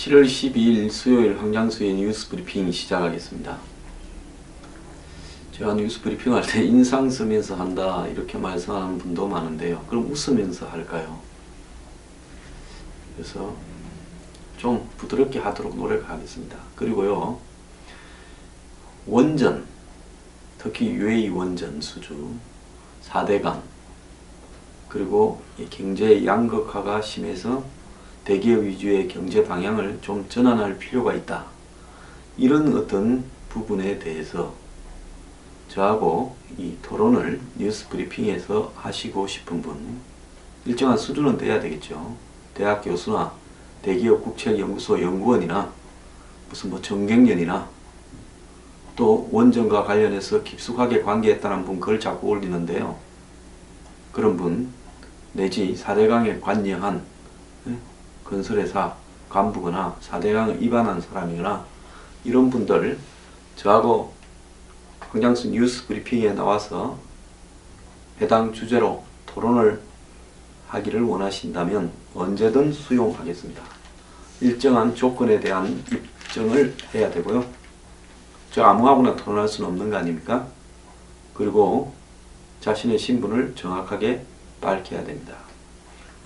7월 12일 수요일 황장수의 뉴스 브리핑 시작하겠습니다. 제가 뉴스 브리핑 할 때 인상 쓰면서 한다 이렇게 말씀하는 분도 많은데요. 그럼 웃으면서 할까요? 그래서 좀 부드럽게 하도록 노력하겠습니다. 그리고요, 원전, 특히 UAE 원전 수주, 4대강, 그리고 경제 양극화가 심해서 대기업 위주의 경제 방향을 좀 전환할 필요가 있다. 이런 어떤 부분에 대해서 저하고 이 토론을 뉴스 브리핑에서 하시고 싶은 분, 일정한 수준은 돼야 되겠죠. 대학 교수나 대기업 국책연구소 연구원이나 무슨 정경련이나 또 원전과 관련해서 깊숙하게 관계했다는 분 글 자꾸 올리는데요. 그런 분 내지 4대강에 관여한 건설회사 간부거나 4대강을 위반한 사람이거나 이런 분들 저하고 황장수 뉴스 브리핑에 나와서 해당 주제로 토론을 하기를 원하신다면 언제든 수용하겠습니다. 일정한 조건에 대한 입증을 해야 되고요. 저 아무하고나 토론할 수는 없는 거 아닙니까? 그리고 자신의 신분을 정확하게 밝혀야 됩니다.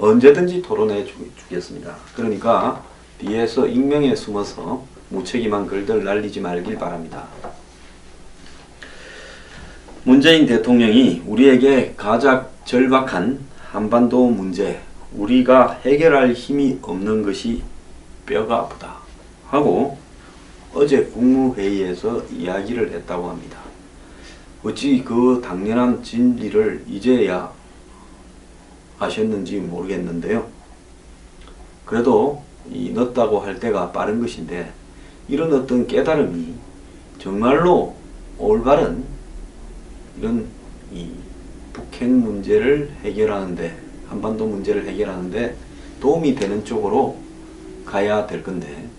언제든지 토론해 주겠습니다. 그러니까 뒤에서 익명에 숨어서 무책임한 글들 날리지 말길 바랍니다. 문재인 대통령이 우리에게 가장 절박한 한반도 문제, 우리가 해결할 힘이 없는 것이 뼈가 아프다 하고 어제 국무회의에서 이야기를 했다고 합니다. 어찌 그 당연한 진리를 이제야 아셨는지 모르겠는데요. 그래도 늦다고 할 때가 빠른 것인데 이런 어떤 깨달음이 정말로 올바른 이런 이 북핵 문제를 해결하는데, 한반도 문제를 해결하는데 도움이 되는 쪽으로 가야 될 건데,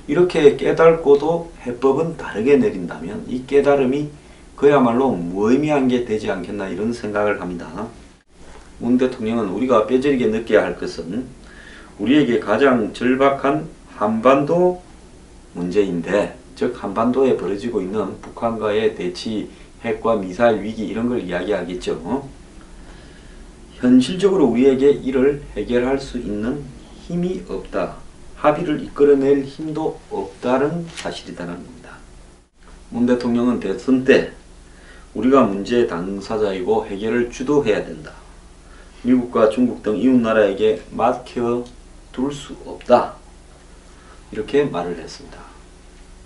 이렇게 깨닫고도 해법은 다르게 내린다면 이 깨달음이 그야말로 무의미한 게 되지 않겠나 이런 생각을 합니다. 문 대통령은 우리가 뼈저리게 느껴야 할 것은 우리에게 가장 절박한 한반도 문제인데, 즉 한반도에 벌어지고 있는 북한과의 대치, 핵과 미사일 위기 이런 걸 이야기하겠죠. 현실적으로 우리에게 이를 해결할 수 있는 힘이 없다. 합의를 이끌어낼 힘도 없다는 사실이라는 겁니다. 문 대통령은 대선 때 우리가 문제의 당사자이고 해결을 주도해야 된다. 미국과 중국 등 이웃나라에게 맡겨둘 수 없다. 이렇게 말을 했습니다.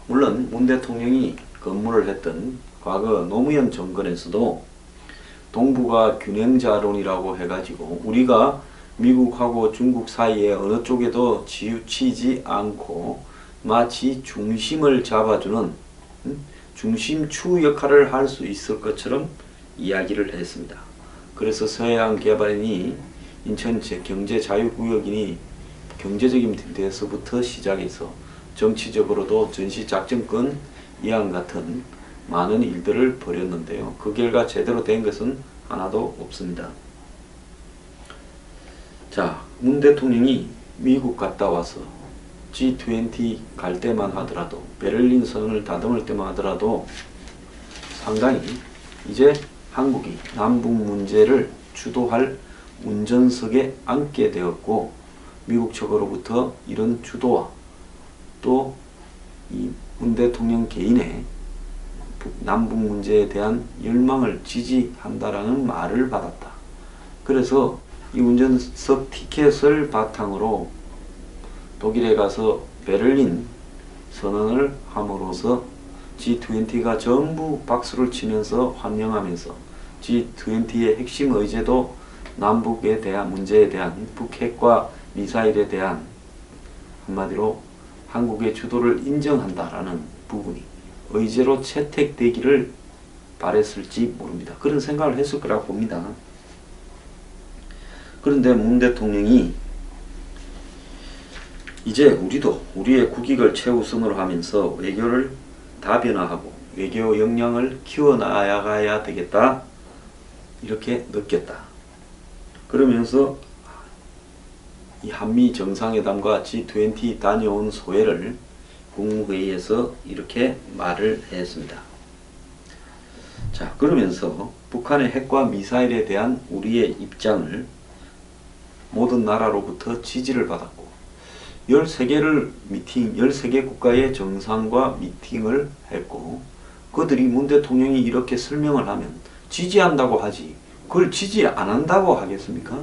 물론 문 대통령이 근무를 했던 과거 노무현 정권에서도 동북아 균형자론이라고 해가지고 우리가 미국하고 중국 사이에 어느 쪽에도 치우치지 않고 마치 중심을 잡아주는 중심추 역할을 할 수 있을 것처럼 이야기를 했습니다. 그래서 서해안 개발이니 인천 경제자유구역이니 경제적인 데서부터 시작해서 정치적으로도 전시작전권 이안 같은 많은 일들을 벌였는데요. 그 결과 제대로 된 것은 하나도 없습니다. 자, 문 대통령이 미국 갔다 와서 G20 갈 때만 하더라도, 베를린 선언을 다듬을 때만 하더라도 상당히 이제 한국이 남북 문제를 주도할 운전석에 앉게 되었고, 미국 측으로부터 이런 주도와 또 이 문 대통령 개인의 남북 문제에 대한 열망을 지지한다라는 말을 받았다. 그래서 이 운전석 티켓을 바탕으로 독일에 가서 베를린 선언을 함으로써 G20가 전부 박수를 치면서 환영하면서 G20의 핵심 의제도 남북에 대한 문제에 대한 북핵과 미사일에 대한 한마디로 한국의 주도를 인정한다라는 부분이 의제로 채택되기를 바랬을지 모릅니다. 그런 생각을 했을 거라고 봅니다. 그런데 문 대통령이 이제 우리도 우리의 국익을 최우선으로 하면서 외교를 다변화하고 외교 역량을 키워나가야 되겠다 이렇게 느꼈다. 그러면서 이 한미 정상회담과 G20 다녀온 소회를 국무회의에서 이렇게 말을 했습니다. 자, 그러면서 북한의 핵과 미사일에 대한 우리의 입장을 모든 나라로부터 지지를 받았고 13개 국가의 정상과 미팅을 했고 그들이 문 대통령이 이렇게 설명을 하면 지지한다고 하지 그걸 지지 안 한다고 하겠습니까?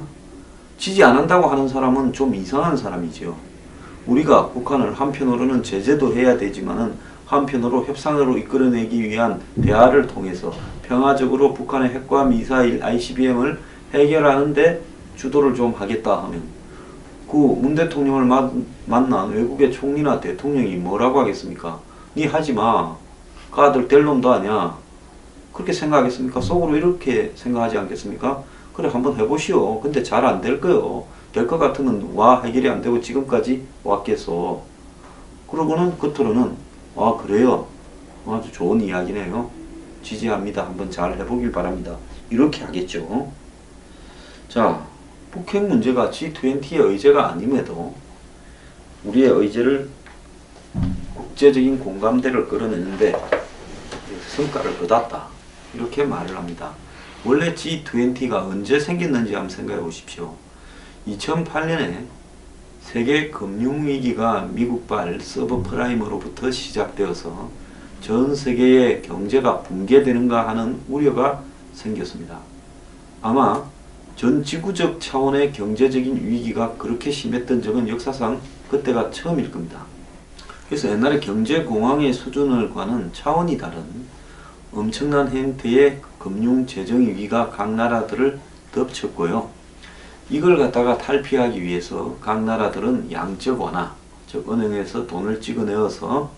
지지 안 한다고 하는 사람은 좀 이상한 사람이죠. 우리가 북한을 한편으로는 제재도 해야 되지만은 한편으로 협상으로 이끌어내기 위한 대화를 통해서 평화적으로 북한의 핵과 미사일 ICBM을 해결하는데 주도를 좀 하겠다 하면 그 문 대통령을 만난 외국의 총리나 대통령이 뭐라고 하겠습니까? 니 하지마. 까들 될 놈도 아니야. 그렇게 생각하겠습니까? 속으로 이렇게 생각하지 않겠습니까? 그래 한번 해보시오. 근데 잘 안 될 거요. 될 것 같으면 와 해결이 안 되고 지금까지 왔겠어. 그러고는 겉으로는 아 그래요. 아주 좋은 이야기네요. 지지합니다. 한번 잘 해보길 바랍니다. 이렇게 하겠죠. 자, 북핵 문제가 G20의 의제가 아님에도 우리의 의제를 국제적인 공감대를 끌어내는데 성과를 거뒀다. 이렇게 말을 합니다. 원래 G20가 언제 생겼는지 한번 생각해 보십시오. 2008년에 세계 금융위기가 미국발 서브프라임으로부터 시작되어서 전 세계의 경제가 붕괴되는가 하는 우려가 생겼습니다. 아마 전 지구적 차원의 경제적인 위기가 그렇게 심했던 적은 역사상 그때가 처음일 겁니다. 그래서 옛날에 경제공황의 수준을과는 차원이 다른 엄청난 형태의 금융재정위기가 각 나라들을 덮쳤고요. 이걸 갖다가 탈피하기 위해서 각 나라들은 양적 완화, 즉 은행에서 돈을 찍어내어서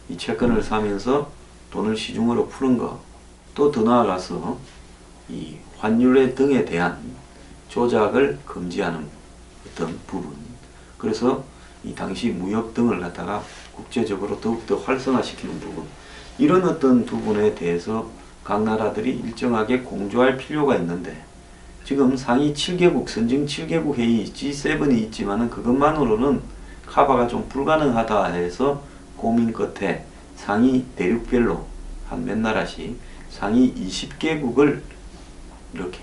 이 채권을 사면서 돈을 시중으로 푸는 것, 또 더 나아가서 이 환율의 등에 대한 조작을 금지하는 어떤 부분, 그래서 이 당시 무역 등을 갖다가 국제적으로 더욱더 활성화시키는 부분, 이런 어떤 부분에 대해서 각 나라들이 일정하게 공조할 필요가 있는데 지금 상위 7개국, 선진 7개국 회의 G7이 있지만은 그것만으로는 커버가 좀 불가능하다 해서 고민 끝에 상위 대륙별로 한 몇 나라씩 상위 20개국을 이렇게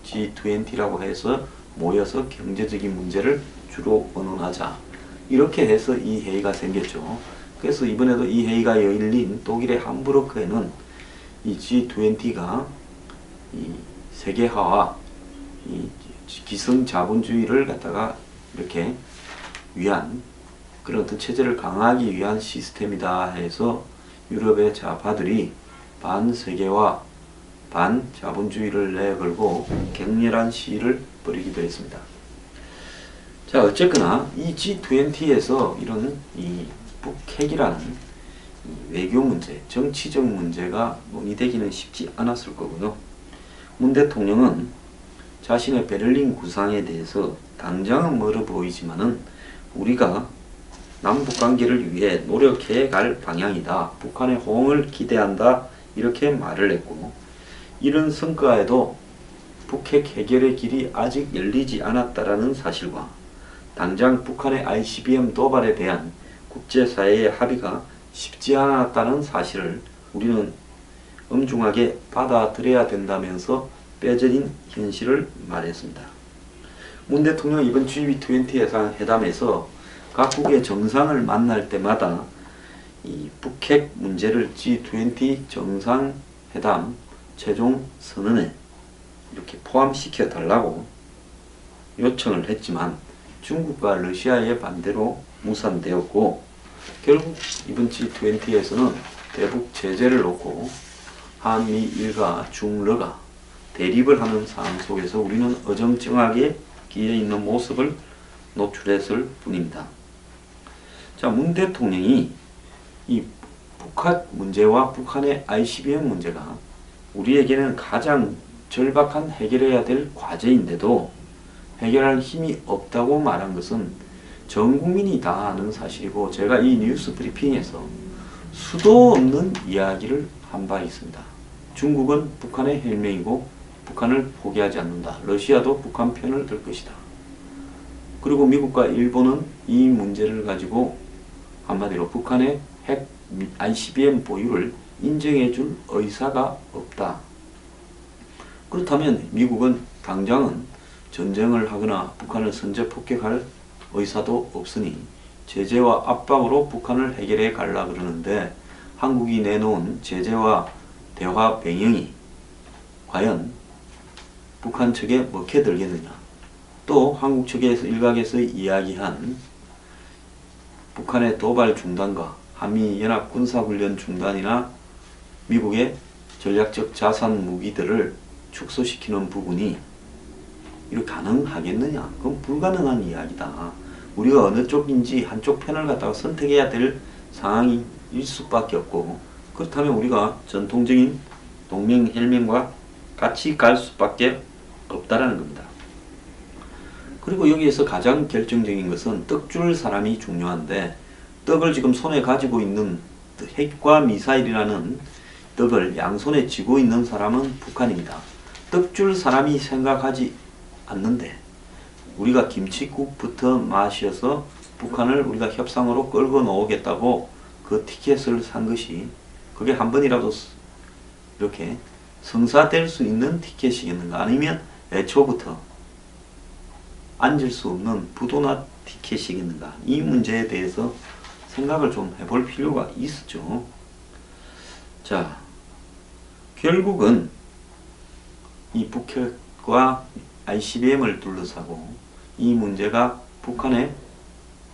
G20라고 해서 모여서 경제적인 문제를 주로 의논하자. 이렇게 해서 이 회의가 생겼죠. 그래서 이번에도 이 회의가 열린 독일의 함부르크에는 이 G20가 이 세계화와 이 기성 자본주의를 갖다가 이렇게 위한 그런 어떤 체제를 강화하기 위한 시스템이다 해서 유럽의 좌파들이 반세계화, 반자본주의를 내걸고 격렬한 시위를 벌이기도 했습니다. 자, 어쨌거나 이 G20에서 이런 이 북핵이라는 이 외교 문제, 정치적 문제가 논의되기는 쉽지 않았을 거고요. 문 대통령은 자신의 베를린 구상에 대해서 당장은 멀어 보이지만은 우리가 남북관계를 위해 노력해 갈 방향이다. 북한의 호응을 기대한다. 이렇게 말을 했고 이런 성과에도 북핵 해결의 길이 아직 열리지 않았다라는 사실과 당장 북한의 ICBM 도발에 대한 국제사회의 합의가 쉽지 않았다는 사실을 우리는 엄중하게 받아들여야 된다면서 뼈저린 현실을 말했습니다. 문 대통령 이번 G20 회담에서 각국의 정상을 만날 때마다 이 북핵 문제를 G20 정상회담 최종 선언에 이렇게 포함시켜 달라고 요청을 했지만 중국과 러시아의 반대로 무산되었고 결국 이번 G20에서는 대북 제재를 놓고 한미 일가 중러가 대립을 하는 상황 속에서 우리는 어정쩡하게 끼어 있는 모습을 노출했을 뿐입니다. 자, 문 대통령이 이 북핵 문제와 북한의 ICBM 문제가 우리에게는 가장 절박한 해결해야 될 과제인데도 해결할 힘이 없다고 말한 것은 전 국민이 다 아는 사실이고 제가 이 뉴스 브리핑에서 수도 없는 이야기를 한 바 있습니다. 중국은 북한의 헬명이고 북한을 포기하지 않는다. 러시아도 북한 편을 들 것이다. 그리고 미국과 일본은 이 문제를 가지고 한마디로 북한의 핵 ICBM 보유를 인정해 줄 의사가 없다. 그렇다면 미국은 당장은 전쟁을 하거나 북한을 선제 폭격할 의사도 없으니 제재와 압박으로 북한을 해결해 가려 그러는데, 한국이 내놓은 제재와 대화 배경이 과연 북한 측에 먹혀들겠느냐. 또 한국 측에서 일각에서 이야기한 북한의 도발 중단과 한미연합 군사훈련 중단이나 미국의 전략적 자산 무기들을 축소시키는 부분이 이렇게 가능하겠느냐. 그건 불가능한 이야기다. 우리가 어느 쪽인지 한쪽 편을 갖다가 선택해야 될 상황일 수밖에 없고, 그렇다면 우리가 전통적인 동맹hel맹과 같이 갈 수밖에 없다라는 겁니다. 그리고 여기에서 가장 결정적인 것은 떡 줄 사람이 중요한데, 떡을 지금 손에 가지고 있는 핵과 미사일이라는 떡을 양손에 쥐고 있는 사람은 북한입니다. 떡 줄 사람이 생각하지 않는데, 우리가 김치국부터 마셔서 북한을 우리가 협상으로 끌고 나오겠다고 그 티켓을 산 것이, 그게 한 번이라도 이렇게 성사될 수 있는 티켓이겠는가, 아니면 애초부터 앉을 수 없는 부도나 티켓이겠는가. 이 문제에 대해서 생각을 좀 해볼 필요가 있었죠. 자, 결국은 이 북핵과 ICBM을 둘러싸고 이 문제가 북한의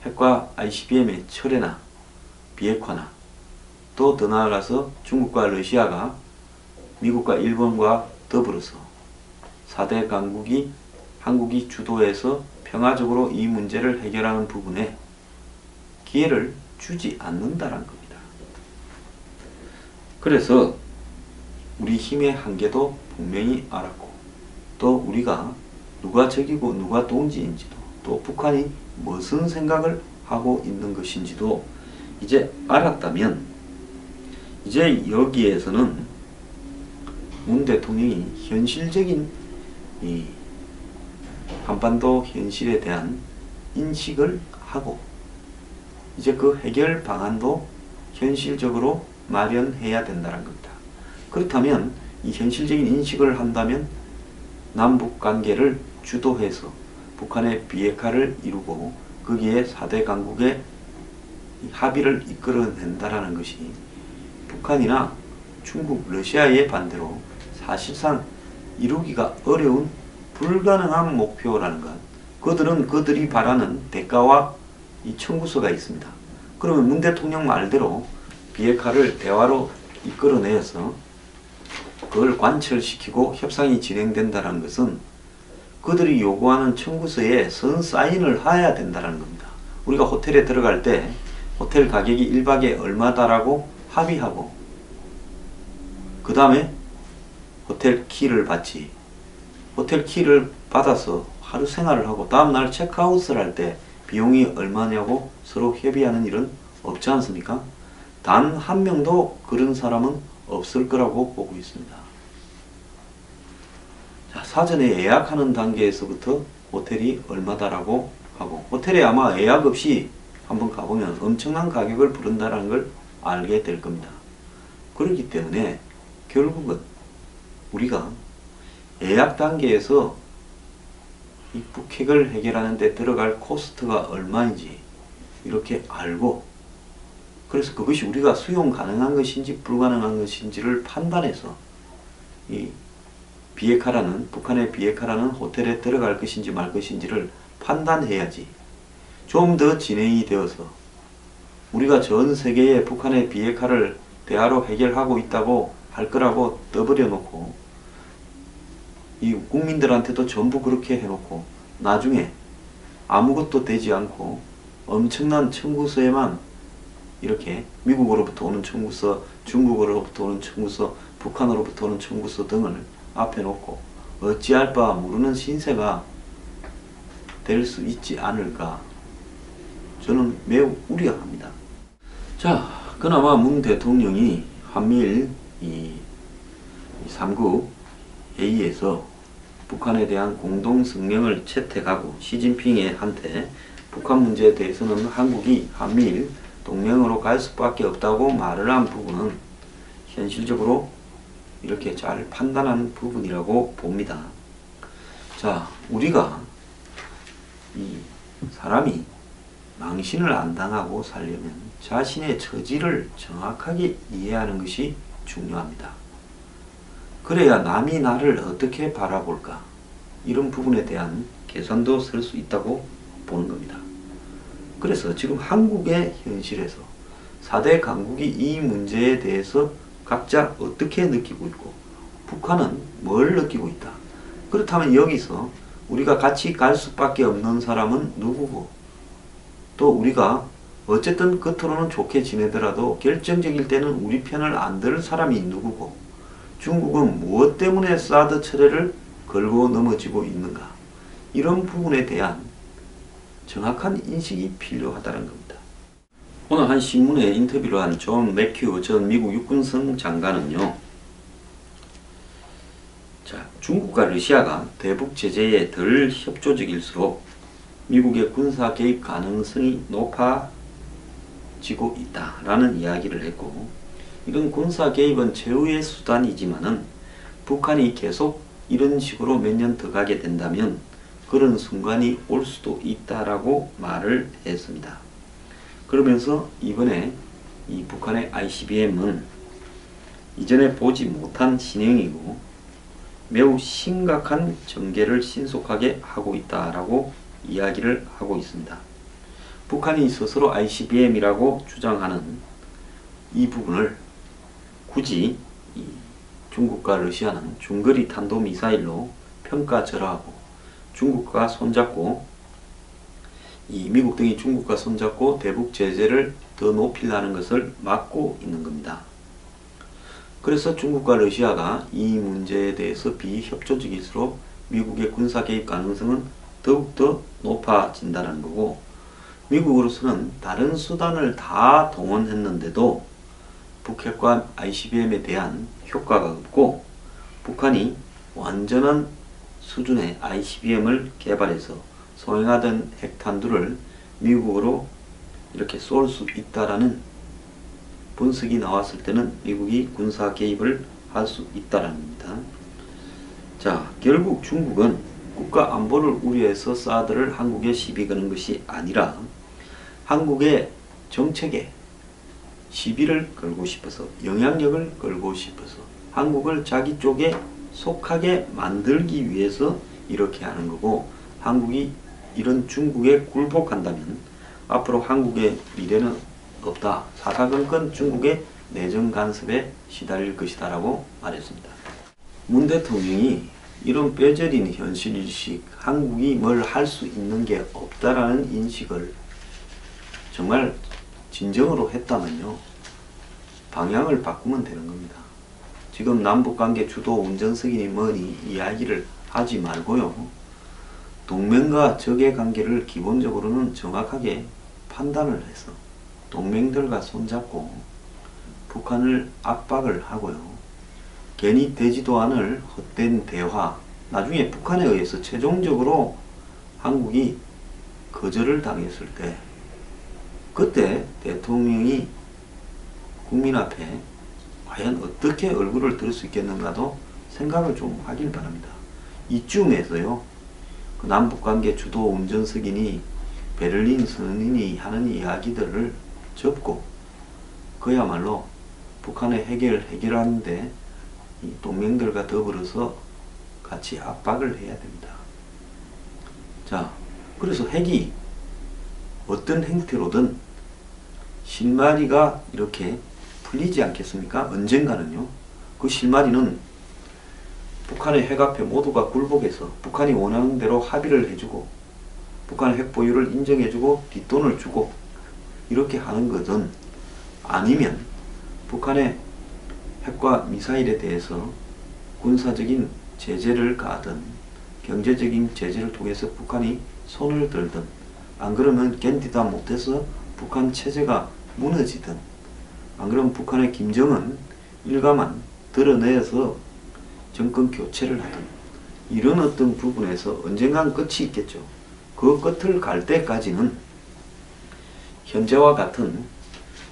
핵과 ICBM의 철회나 비핵화나, 또 더 나아가서 중국과 러시아가 미국과 일본과 더불어서 4대 강국이 한국이 주도해서 평화적으로 이 문제를 해결하는 부분에 기회를 주지 않는다는 겁니다. 그래서 우리 힘의 한계도 분명히 알았고, 또 우리가 누가 적이고 누가 동지인지도, 또 북한이 무슨 생각을 하고 있는 것인지도 이제 알았다면, 이제 여기에서는 문 대통령이 현실적인 이 한반도 현실에 대한 인식을 하고, 이제 그 해결 방안도 현실적으로 마련해야 된다는 겁니다. 그렇다면 이 현실적인 인식을 한다면 남북 관계를 주도해서 북한의 비핵화를 이루고 거기에 4대 강국의 합의를 이끌어낸다라는 것이 북한이나 중국, 러시아의 반대로 사실상 이루기가 어려운 불가능한 목표라는 것. 그들은 그들이 바라는 대가와 이 청구서가 있습니다. 그러면 문 대통령 말대로 비핵화를 대화로 이끌어내서 그걸 관철시키고 협상이 진행된다는 것은 그들이 요구하는 청구서에 선 사인을 해야 된다는 겁니다. 우리가 호텔에 들어갈 때 호텔 가격이 1박에 얼마다라고 합의하고, 그 다음에 호텔 키를 받지. 호텔 키를 받아서 하루 생활을 하고 다음날 체크아웃을 할 때 비용이 얼마냐고 서로 협의하는 일은 없지 않습니까? 단 한 명도 그런 사람은 없을 거라고 보고 있습니다. 자, 사전에 예약하는 단계에서부터 호텔이 얼마다라고 하고, 호텔에 아마 예약 없이 한번 가보면 엄청난 가격을 부른다는 걸 알게 될 겁니다. 그렇기 때문에 결국은 우리가 예약 단계에서 이 북핵을 해결하는 데 들어갈 코스트가 얼마인지 이렇게 알고, 그래서 그것이 우리가 수용 가능한 것인지 불가능한 것인지를 판단해서 이 비핵화라는, 북한의 비핵화라는 호텔에 들어갈 것인지 말 것인지를 판단해야지 좀 더 진행이 되어서 우리가 전 세계에 북한의 비핵화를 대화로 해결하고 있다고 할 거라고 떠버려 놓고 이 국민들한테도 전부 그렇게 해놓고 나중에 아무것도 되지 않고 엄청난 청구서에만 이렇게 미국으로부터 오는 청구서, 중국으로부터 오는 청구서, 북한으로부터 오는 청구서 등을 앞에 놓고 어찌할 바 모르는 신세가 될 수 있지 않을까, 저는 매우 우려합니다. 자, 그나마 문 대통령이 한미일 이 3국 회의에서 북한에 대한 공동 성명을 채택하고 시진핑한테 북한 문제에 대해서는 한국이 한미일 동맹으로 갈 수밖에 없다고 말을 한 부분은 현실적으로 이렇게 잘 판단한 부분이라고 봅니다. 자, 우리가 이 사람이 망신을 안 당하고 살려면 자신의 처지를 정확하게 이해하는 것이 중요합니다. 그래야 남이 나를 어떻게 바라볼까, 이런 부분에 대한 계산도 설 수 있다고 보는 겁니다. 그래서 지금 한국의 현실에서 4대 강국이 이 문제에 대해서 각자 어떻게 느끼고 있고 북한은 뭘 느끼고 있다. 그렇다면 여기서 우리가 같이 갈 수밖에 없는 사람은 누구고, 또 우리가 어쨌든 겉으로는 좋게 지내더라도 결정적일 때는 우리 편을 안 들 사람이 누구고, 중국은 무엇 때문에 사드 철회를 걸고 넘어지고 있는가, 이런 부분에 대한 정확한 인식이 필요하다는 겁니다. 오늘 한 신문에 인터뷰를 한 존 매큐 전 미국 육군성 장관은요, 자, 중국과 러시아가 대북 제재에 덜 협조적일수록 미국의 군사 개입 가능성이 높아지고 있다라는 이야기를 했고, 이런 군사 개입은 최후의 수단이지만은 북한이 계속 이런 식으로 몇 년 더 가게 된다면 그런 순간이 올 수도 있다라고 말을 했습니다. 그러면서 이번에 이 북한의 ICBM은 이전에 보지 못한 신형이고 매우 심각한 전개를 신속하게 하고 있다라고 이야기를 하고 있습니다. 북한이 스스로 ICBM이라고 주장하는 이 부분을 굳이 이 중국과 러시아는 중거리 탄도미사일로 평가절하하고 중국과 손잡고, 이 미국 등이 중국과 손잡고 대북 제재를 더 높이려는 것을 막고 있는 겁니다. 그래서 중국과 러시아가 이 문제에 대해서 비협조적일수록 미국의 군사 개입 가능성은 더욱더 높아진다는 거고, 미국으로서는 다른 수단을 다 동원했는데도 북핵과 ICBM에 대한 효과가 없고, 북한이 완전한 수준의 ICBM을 개발해서 소행하던 핵탄두를 미국으로 이렇게 쏠 수 있다라는 분석이 나왔을 때는 미국이 군사 개입을 할 수 있다라는 겁니다. 자, 결국 중국은 국가 안보를 우려해서 사드를 한국에 시비 거는 것이 아니라 한국의 정책에 시비를 걸고 싶어서, 영향력을 걸고 싶어서 한국을 자기 쪽에 속하게 만들기 위해서 이렇게 하는 거고, 한국이 이런 중국에 굴복한다면 앞으로 한국의 미래는 없다, 사사건건 중국의 내정 간섭에 시달릴 것이다 라고 말했습니다. 문 대통령이 이런 뼈저린 현실인식, 한국이 뭘 할 수 있는 게 없다라는 인식을 정말 진정으로 했다면요, 방향을 바꾸면 되는 겁니다. 지금 남북관계 주도 운전석이니 뭐니 이야기를 하지 말고요, 동맹과 적의 관계를 기본적으로는 정확하게 판단을 해서 동맹들과 손잡고 북한을 압박을 하고요, 괜히 되지도 않을 헛된 대화, 나중에 북한에 의해서 최종적으로 한국이 거절을 당했을 때 그때 대통령이 국민 앞에 과연 어떻게 얼굴을 들 수 있겠는가도 생각을 좀 하길 바랍니다. 이쯤에서요, 그 남북관계 주도 운전석이니 베를린 선언이 하는 이야기들을 접고 그야말로 북한의 해결하는데 이 동맹들과 더불어서 같이 압박을 해야 됩니다. 자, 그래서 핵이 어떤 형태로든 실마리가 이렇게 풀리지 않겠습니까? 언젠가는요. 그 실마리는 북한의 핵 앞에 모두가 굴복해서 북한이 원하는 대로 합의를 해주고 북한의 핵 보유를 인정해주고 뒷돈을 주고 이렇게 하는 거든, 아니면 북한의 핵과 미사일에 대해서 군사적인 제재를 가하든 경제적인 제재를 통해서 북한이 손을 들든, 안 그러면 견디다 못해서 북한 체제가 무너지든, 안 그러면 북한의 김정은 일가만 드러내서 정권 교체를 하든, 이런 어떤 부분에서 언젠간 끝이 있겠죠. 그 끝을 갈 때까지는 현재와 같은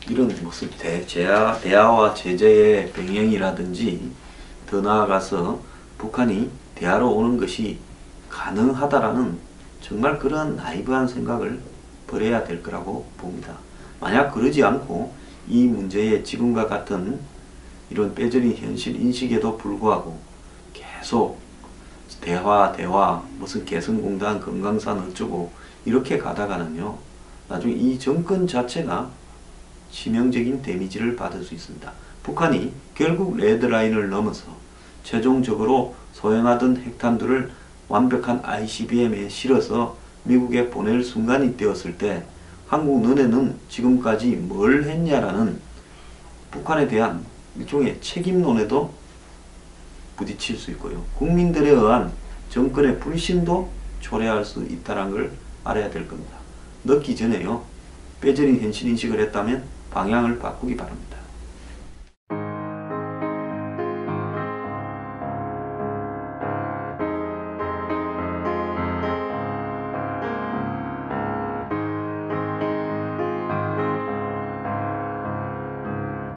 이런 무슨 대화와 제재의 병행이라든지 더 나아가서 북한이 대화로 오는 것이 가능하다라는 정말 그런 나이브한 생각을 버려야 될 거라고 봅니다. 만약 그러지 않고 이 문제에 지금과 같은 이런 빼저린 현실 인식에도 불구하고 계속 대화 무슨 개성공단 금강산 어쩌고 이렇게 가다가는요, 나중에 이 정권 자체가 치명적인 데미지를 받을 수 있습니다. 북한이 결국 레드라인을 넘어서 최종적으로 소형하던 핵탄두를 완벽한 ICBM에 실어서 미국에 보낼 순간이 되었을 때 한국 너네는 지금까지 뭘 했냐라는 북한에 대한 일종의 책임론에도 부딪힐 수 있고요. 국민들에 의한 정권의 불신도 초래할 수 있다는 걸 알아야 될 겁니다. 늦기 전에요. 빼저린 현실인식을 했다면 방향을 바꾸기 바랍니다.